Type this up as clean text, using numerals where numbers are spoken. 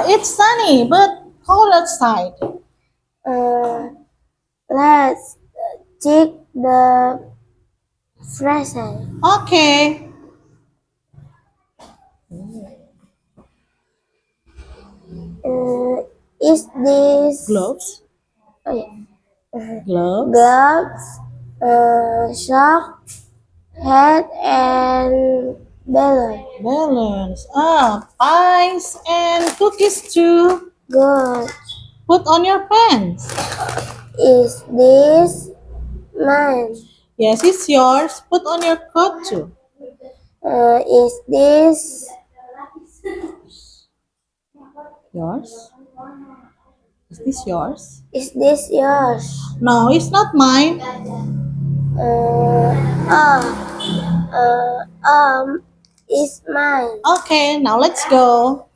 It's sunny but cold outside. Let's check the present. Okay. Is this Gloves. oh, yeah. Gloves. Gloves, sock, hat, and balloon? Balloons. Pies and cookies too. Good. Put on your pants. Is this mine? Yes, it's yours. Put on your coat too. Is this Yours? Is this yours? yours? No, it's not mine. Uh, oh, is mine. Okay, now let's go.